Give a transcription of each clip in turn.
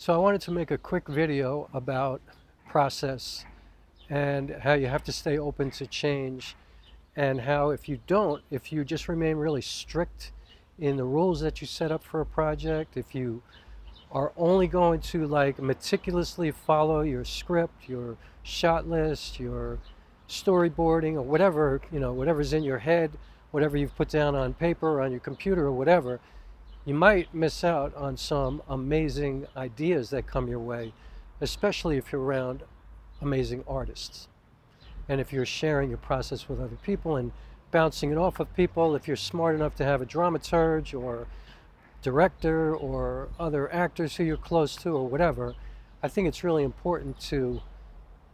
So I wanted to make a quick video about process and how you have to stay open to change, and how if you just remain really strict in the rules that you set up for a project, if you are only going to like meticulously follow your script, your shot list, your storyboarding, or whatever, whatever's in your head, whatever you've put down on paper or on your computer or whatever, you might miss out on some amazing ideas that come your way, especially if you're around amazing artists. And if you're sharing your process with other people and bouncing it off of people, if you're smart enough to have a dramaturge or director or other actors who you're close to or whatever, I think it's really important to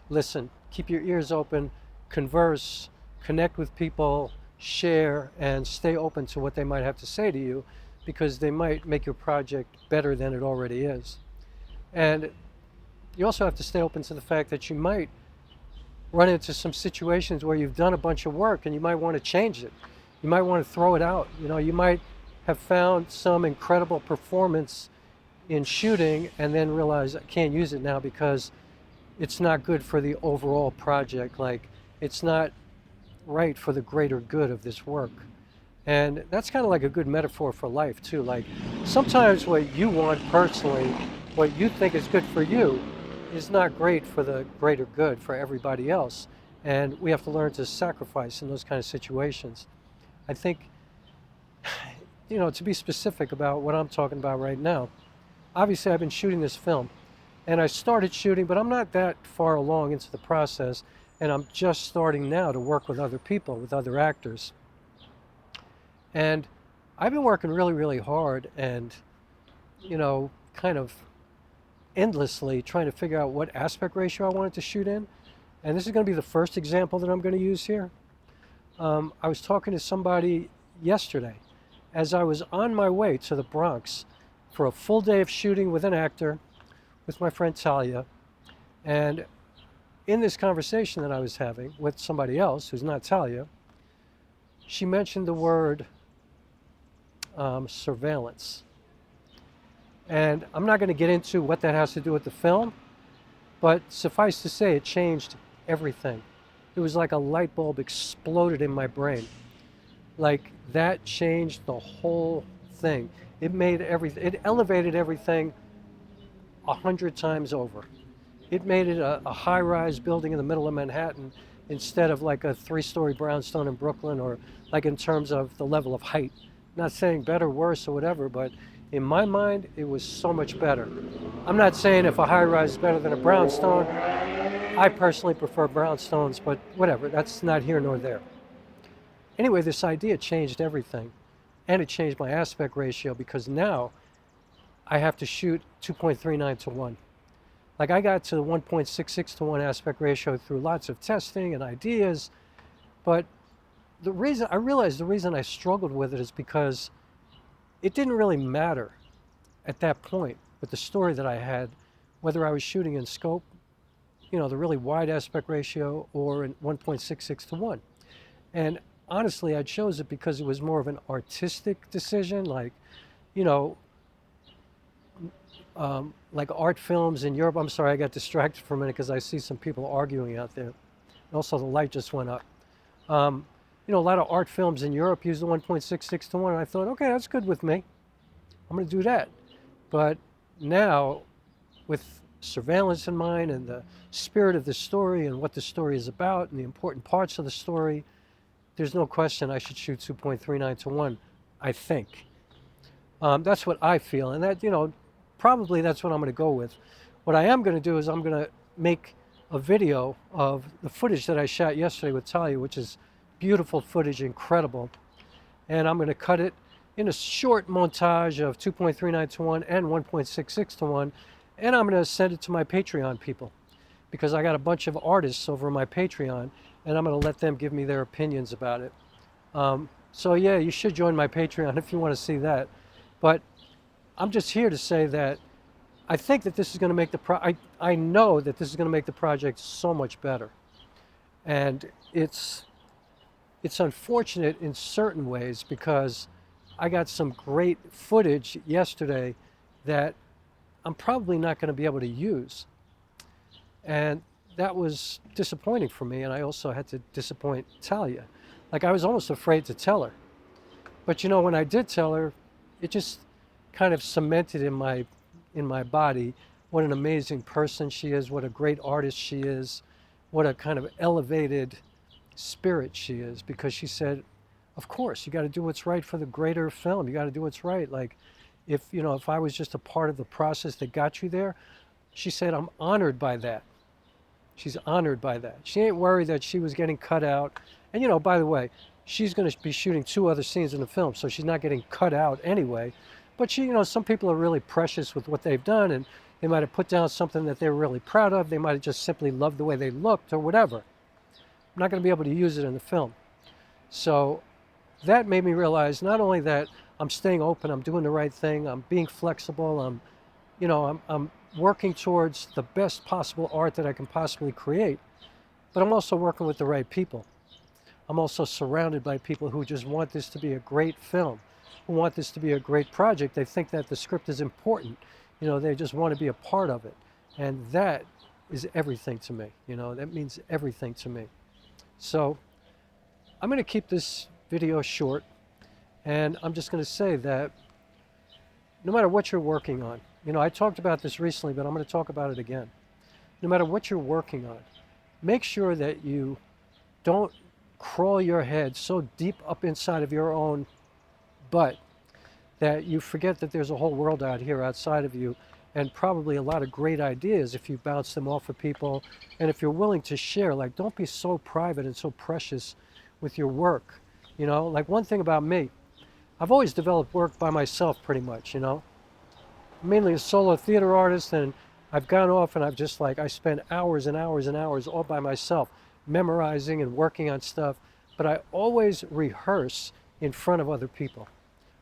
listen, keep your ears open, converse, connect with people, share, and stay open to what they might have to say to you, because they might make your project better than it already is. And you also have to stay open to the fact that you might run into some situations where you've done a bunch of work and you might want to change it. You might want to throw it out. You might have found some incredible performance in shooting and then realize I can't use it now because it's not good for the overall project. Like, it's not right for the greater good of this work. And that's kind of like a good metaphor for life too. Like, sometimes what you want personally, what you think is good for you, is not great for the greater good for everybody else. And we have to learn to sacrifice in those kind of situations. I think, to be specific about what I'm talking about right now, obviously I've been shooting this film and I started shooting, but I'm not that far along into the process. And I'm just starting now to work with other people, with other actors. And I've been working really, really hard and, kind of endlessly trying to figure out what aspect ratio I wanted to shoot in. And this is going to be the first example that I'm going to use here. I was talking to somebody yesterday as I was on my way to the Bronx for a full day of shooting with an actor, with my friend Talia. And in this conversation that I was having with somebody else who's not Talia, she mentioned the word surveillance. And I'm not going to get into what that has to do with the film, but suffice to say, it changed everything. It was like a light bulb exploded in my brain. Like, that changed the whole thing. It made everything, it elevated everything 100 times over. It made it a high-rise building in the middle of Manhattan instead of like a 3-story brownstone in Brooklyn, or like in terms of the level of height. Not saying better, worse, or whatever, but in my mind, it was so much better. I'm not saying if a high-rise is better than a brownstone. I personally prefer brownstones, but whatever, that's not here nor there. Anyway, this idea changed everything, and it changed my aspect ratio, because now I have to shoot 2.39 to 1. Like, I got to the 1.66 to 1 aspect ratio through lots of testing and ideas, but I realized the reason I struggled with it is because it didn't really matter at that point with the story that I had, whether I was shooting in scope, the really wide aspect ratio, or in 1.66 to 1. And honestly, I chose it because it was more of an artistic decision, like art films in Europe. I'm sorry, I got distracted for a minute because I see some people arguing out there. Also, the light just went up. A lot of art films in Europe use the 1.66 to 1. And I thought, okay, that's good with me. I'm going to do that. But now, with surveillance in mind and the spirit of the story and what the story is about and the important parts of the story, there's no question I should shoot 2.39 to 1, I think. That's what I feel. And that, probably that's what I'm going to go with. What I am going to do is I'm going to make a video of the footage that I shot yesterday with Talia, which is beautiful footage, incredible. And I'm going to cut it in a short montage of 2.39 to 1 and 1.66 to 1. And I'm going to send it to my Patreon people, because I got a bunch of artists over my Patreon, and I'm going to let them give me their opinions about it. So yeah, you should join my Patreon if you want to see that. But I'm just here to say that I think that this is going to make I know that this is going to make the project so much better. And it's unfortunate in certain ways, because I got some great footage yesterday that I'm probably not going to be able to use. And that was disappointing for me, and I also had to disappoint Talia. Like, I was almost afraid to tell her. But you know, when I did tell her, it just kind of cemented in my body what an amazing person she is, what a great artist she is, what a kind of elevated spirit she is, because she said, of course, you got to do what's right for the greater film. You got to do what's right. Like, if I was just a part of the process that got you there, she said, I'm honored by that. She's honored by that. She ain't worried that she was getting cut out. And you know, by the way, she's going to be shooting 2 other scenes in the film, so she's not getting cut out anyway. But she, some people are really precious with what they've done, and they might have put down something that they were really proud of. They might have just simply loved the way they looked or whatever. I'm not going to be able to use it in the film. So that made me realize not only that I'm staying open, I'm doing the right thing, I'm being flexible, I'm working towards the best possible art that I can possibly create, but I'm also working with the right people. I'm also surrounded by people who just want this to be a great film, who want this to be a great project. They think that the script is important. They just want to be a part of it. And that is everything to me. That means everything to me. So I'm going to keep this video short, and I'm just going to say that no matter what you're working on, I talked about this recently, but I'm going to talk about it again. No matter what you're working on, make sure that you don't crawl your head so deep up inside of your own butt that you forget that there's a whole world out here outside of you, and probably a lot of great ideas if you bounce them off of people, and if you're willing to share. Like, don't be so private and so precious with your work. Like, one thing about me, I've always developed work by myself pretty much. I'm mainly a solo theater artist, and I've gone off and I spend hours and hours and hours all by myself memorizing and working on stuff, but I always rehearse in front of other people.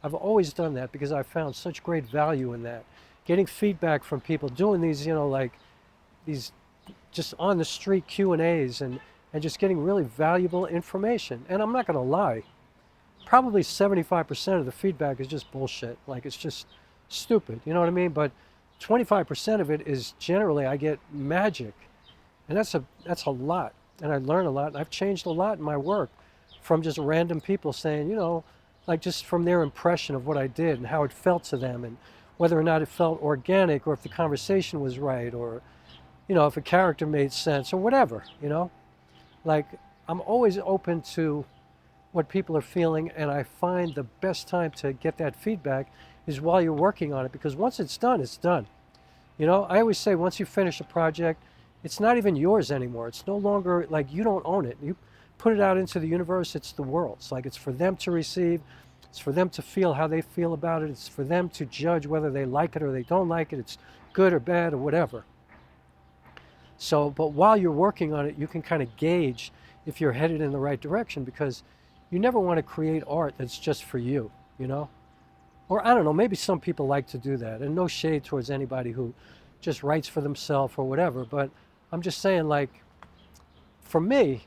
I've always done that because I found such great value in that. Getting feedback from people, doing these, these just on the street Q&As and just getting really valuable information. And I'm not going to lie, probably 75% of the feedback is just bullshit. Like, it's just stupid, you know what I mean? But 25% of it is generally I get magic. And that's a lot. And I learn a lot. And I've changed a lot in my work from just random people saying, like, just from their impression of what I did and how it felt to them, and whether or not it felt organic, or if the conversation was right, or, if a character made sense, or whatever, Like, I'm always open to what people are feeling, and I find the best time to get that feedback is while you're working on it, because once it's done, it's done. I always say once you finish a project, it's not even yours anymore. It's no longer, like, you don't own it. You put it out into the universe, it's the world's. Like, it's for them to receive, it's for them to feel how they feel about it, it's for them to judge whether they like it or they don't like it, it's good or bad or whatever. So, but while you're working on it, you can kind of gauge if you're headed in the right direction, because you never want to create art that's just for you, Or I don't know, maybe some people like to do that, and no shade towards anybody who just writes for themselves or whatever, but I'm just saying, like, for me,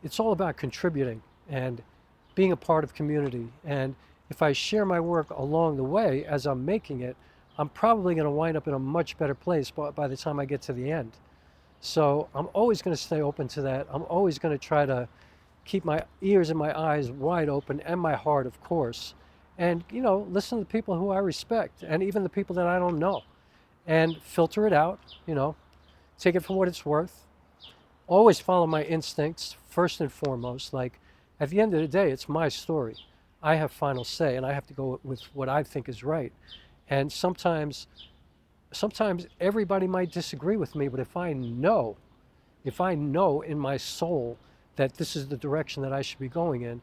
it's all about contributing and being a part of community. And if I share my work along the way as I'm making it, I'm probably going to wind up in a much better place by the time I get to the end. So I'm always going to stay open to that. I'm always going to try to keep my ears and my eyes wide open, and my heart, of course. And, listen to the people who I respect, and even the people that I don't know, and filter it out, take it for what it's worth. Always follow my instincts first and foremost. Like, at the end of the day, it's my story. I have final say, and I have to go with what I think is right. And sometimes everybody might disagree with me, but if I know in my soul that this is the direction that I should be going in,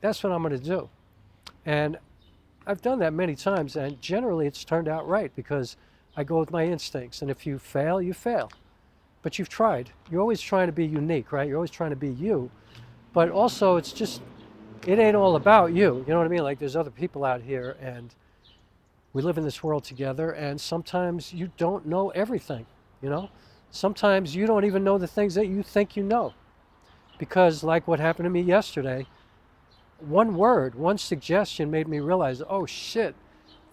that's what I'm going to do. And I've done that many times, and generally it's turned out right, because I go with my instincts. And if you fail, you fail. But you've tried. You're always trying to be unique, right? You're always trying to be you. But also, it's just, it ain't all about you. You know what I mean? Like, there's other people out here, and we live in this world together, and sometimes you don't know everything, Sometimes you don't even know the things that you think you know. Because, like what happened to me yesterday, one word, one suggestion made me realize, oh shit,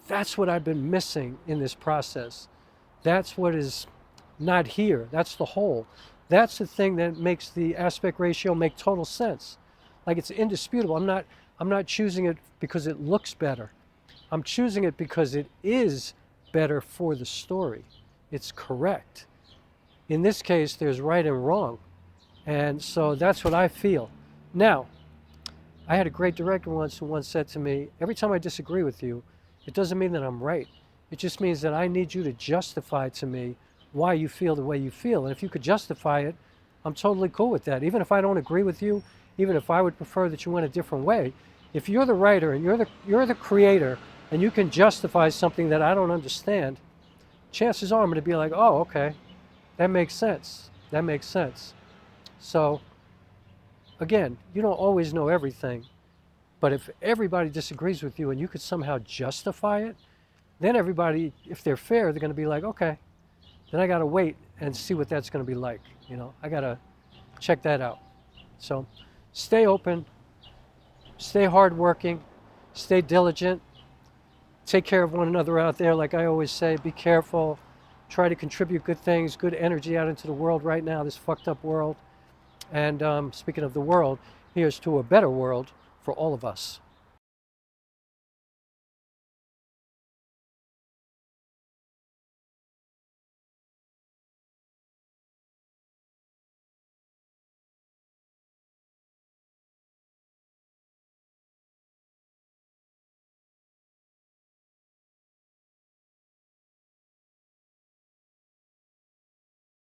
that's what I've been missing in this process. That's what is not here. That's the whole. That's the thing that makes the aspect ratio make total sense. Like, it's indisputable. I'm not choosing it because it looks better. I'm choosing it because it is better for the story. It's correct. In this case, there's right and wrong. And so that's what I feel. Now, I had a great director once who once said to me, every time I disagree with you, it doesn't mean that I'm right. It just means that I need you to justify to me why you feel the way you feel. And if you could justify it, I'm totally cool with that. Even if I don't agree with you, even if I would prefer that you went a different way, if you're the writer and you're the creator and you can justify something that I don't understand, chances are I'm going to be like, oh, okay, that makes sense. That makes sense. So, again, you don't always know everything, but if everybody disagrees with you and you could somehow justify it, then everybody, if they're fair, they're going to be like, okay, then I got to wait and see what that's going to be like. You know, I got to check that out. So stay open, stay hardworking, stay diligent, take care of one another out there. Like I always say, be careful, try to contribute good things, good energy out into the world right now, this fucked up world. And speaking of the world, here's to a better world for all of us.